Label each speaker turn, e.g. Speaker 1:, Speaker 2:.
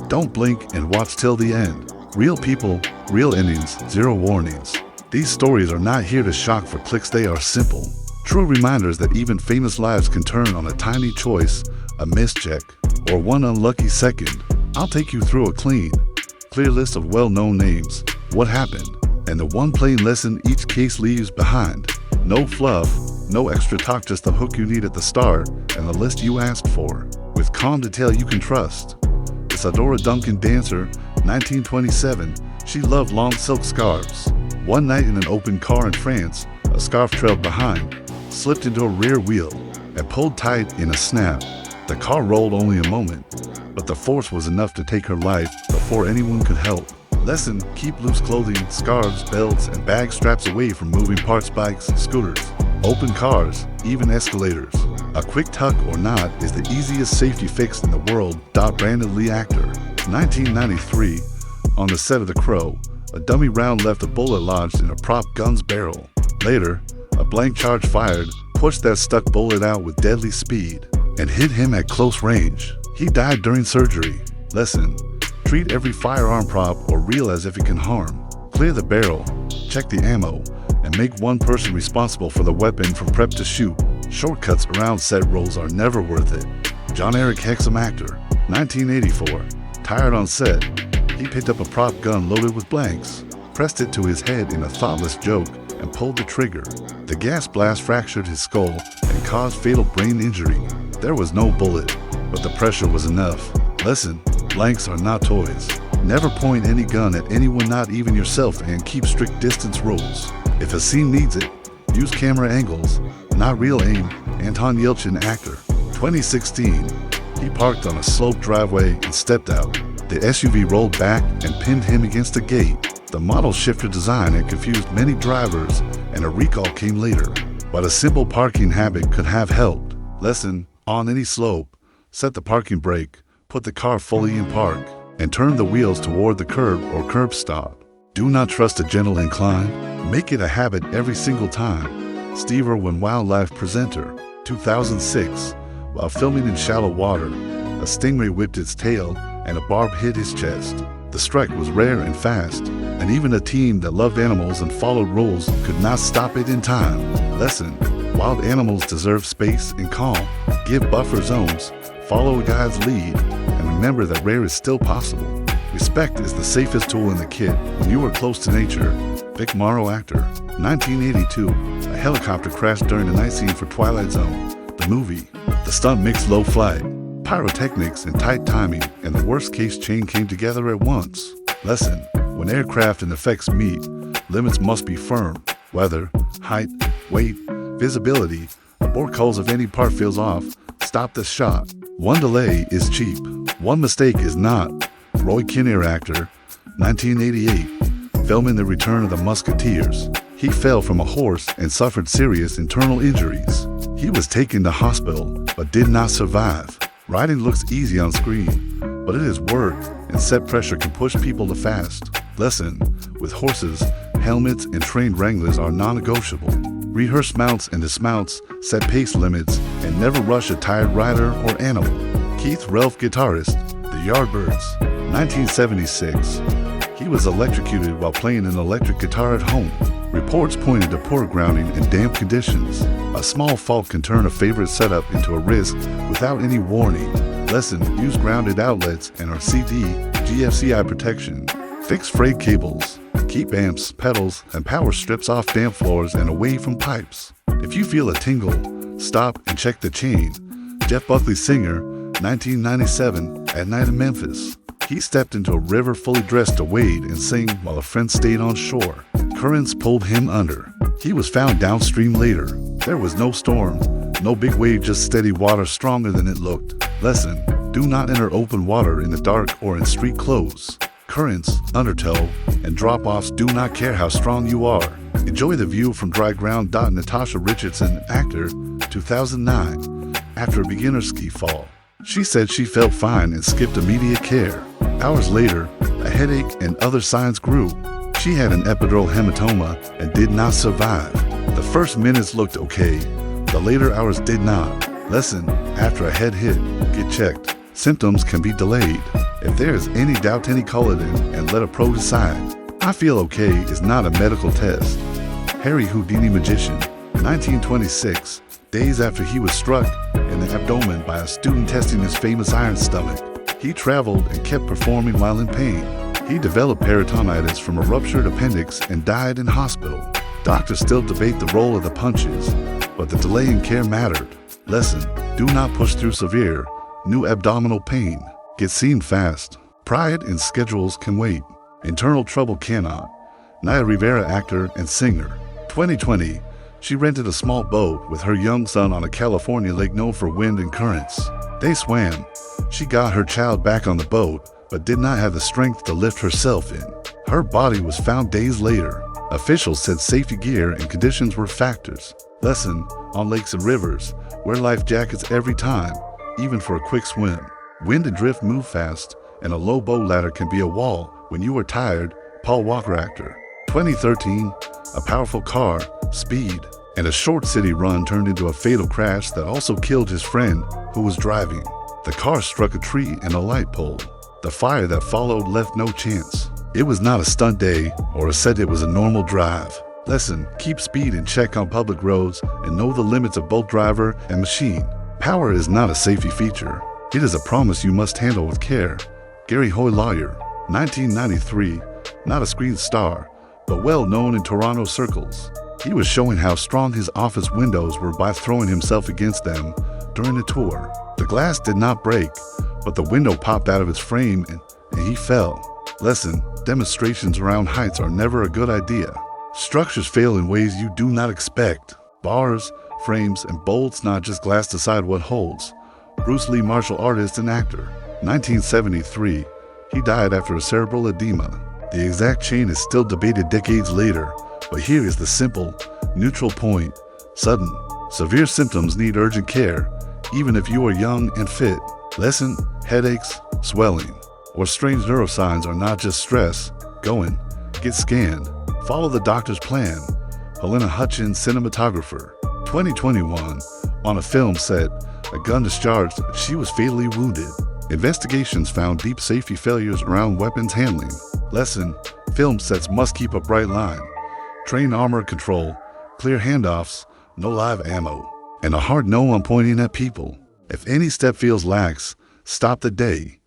Speaker 1: Don't blink and watch till the end. Real people, real endings, zero warnings. These stories are not here to shock for clicks, they are simple. True reminders that even famous lives can turn on a tiny choice, a mischeck, or one unlucky second. I'll take you through a clear list of well-known names, what happened, and the one plain lesson each case leaves behind. No fluff, no extra talk, just the hook you need at the start and the list you asked for, with calm detail you can trust. Isadora Duncan, dancer, 1927. She loved long silk scarves. One night in an open car in France, a scarf trailed behind, slipped into a rear wheel, and pulled tight in a snap. The car rolled only a moment, but the force was enough to take her life before anyone could help. Lesson: keep loose clothing, scarves, belts, and bag straps away from moving parts, bikes, scooters, open cars, even escalators. A quick tuck or knot is the easiest safety fix in the world. Brandon Lee, actor. 1993, on the set of The Crow, a dummy round left a bullet lodged in a prop gun's barrel. Later, a blank charge fired, pushed that stuck bullet out with deadly speed, and hit him at close range. He died during surgery. Lesson: treat every firearm, prop, or reel as if it can harm. Clear the barrel, check the ammo, and make one person responsible for the weapon from prep to shoot. Shortcuts around set roles are never worth it. John Eric Hexum, actor. 1984. Tired on set, he picked up a prop gun loaded with blanks, pressed it to his head in a thoughtless joke, and pulled the trigger. The gas blast fractured his skull and caused fatal brain injury. There was no bullet, but the pressure was enough. Lesson: blanks are not toys. Never point any gun at anyone, not even yourself, and keep strict distance rules. If a scene needs it, use camera angles, not real aim. Anton Yelchin, actor. 2016. He parked on a sloped driveway and stepped out. The SUV rolled back and pinned him against a gate. The model shifted design and confused many drivers, and a recall came later. But a simple parking habit could have helped. Lesson: on any slope, set the parking brake, put the car fully in park, and turn the wheels toward the curb or curb stop. Do not trust a gentle incline. Make it a habit every single time. Steve Irwin, wildlife presenter. 2006. While filming in shallow water, a stingray whipped its tail and a barb hit his chest. The strike was rare and fast, and even a team that loved animals and followed rules could not stop it in time. Lesson: wild animals deserve space and calm. Give buffer zones, follow a guide's lead, and remember that rare is still possible. Respect is the safest tool in the kit when you are close to nature. Vic Morrow, actor. 1982. A helicopter crashed during the night scene for Twilight Zone, the movie. The stunt mixed low flight, pyrotechnics, and tight timing, and the worst-case chain came together at once. Lesson: when aircraft and effects meet, limits must be firm. Weather, height, weight, visibility. Abort calls if any part feels off. Stop the shot. One delay is cheap. One mistake is not. Roy Kinnear, actor. 1988. Filming The Return of the Musketeers. He fell from a horse and suffered serious internal injuries. He was taken to hospital, but did not survive. Riding looks easy on screen, but it is work, and set pressure can push people to fast. Lesson: with horses, helmets and trained wranglers are non-negotiable. Rehearse mounts and dismounts, set pace limits, and never rush a tired rider or animal. Keith Relf, guitarist, The Yardbirds. 1976. He was electrocuted while playing an electric guitar at home. Reports pointed to poor grounding and damp conditions. A small fault can turn a favorite setup into a risk without any warning. Lesson: use grounded outlets and RCD GFCI protection. Fix frayed cables. Keep amps, pedals, and power strips off damp floors and away from pipes. If you feel a tingle, stop and check the chain. Jeff Buckley, singer. 1997. At night in Memphis. He stepped into a river fully dressed to wade and sing while a friend stayed on shore. Currents pulled him under. He was found downstream later. There was no storm, no big wave, just steady water stronger than it looked. Lesson: do not enter open water in the dark or in street clothes. Currents, undertow, and drop-offs do not care how strong you are. Enjoy the view from dry ground. Natasha Richardson, actor. 2009. After a beginner ski fall, she said she felt fine and skipped immediate care. Hours later, a headache and other signs grew. She had an epidural hematoma and did not survive. The first minutes looked okay, the later hours did not. Lesson: after a head hit, get checked. Symptoms can be delayed. If there is any doubt, any call it in and let a pro decide. I feel okay is not a medical test. Harry Houdini magician, 1926, days after he was struck in the abdomen by a student testing his famous iron stomach. He traveled and kept performing while in pain. He developed peritonitis from a ruptured appendix and died in hospital. Doctors still debate the role of the punches, but the delay in care mattered. Lesson: do not push through severe, new abdominal pain. Get seen fast. Pride in schedules can wait. Internal trouble cannot. Naya Rivera, actor and singer. 2020, she rented a small boat with her young son on a California lake known for wind and currents. They swam. She got her child back on the boat, but did not have the strength to lift herself in. Her body was found days later. Officials said safety gear and conditions were factors. Lesson: on lakes and rivers, wear life jackets every time, even for a quick swim. Wind and drift move fast, and a low boat ladder can be a wall when you are tired. Paul Walker, actor. 2013, a powerful car, speed, and a short city run turned into a fatal crash that also killed his friend who was driving. The car struck a tree and a light pole. The fire that followed left no chance. It was not a stunt day or a set, it was a normal drive. Lesson: keep speed in check on public roads and know the limits of both driver and machine. Power is not a safety feature. It is a promise you must handle with care. Gary Hoy, lawyer. 1993, not a screen star, but well known in Toronto circles. He was showing how strong his office windows were by throwing himself against them during a tour. The glass did not break, but the window popped out of its frame and he fell. Lesson: demonstrations around heights are never a good idea. Structures fail in ways you do not expect. Bars, frames, and bolts, not just glass, decide what holds. Bruce Lee, martial artist and actor. 1973, he died after a cerebral edema. The exact chain is still debated decades later, but here is the simple, neutral point. Sudden, severe symptoms need urgent care, even if you are young and fit. Lesson: headaches, swelling, or strange neurosigns are not just stress. Go in, get scanned, follow the doctor's plan. Helena Hutchins, cinematographer. 2021, on a film set, a gun discharged, she was fatally wounded. Investigations found deep safety failures around weapons handling. Lesson: film sets must keep a bright line. Train armor control, clear handoffs, no live ammo, and a hard no on pointing at people. If any step feels lax, stop the day.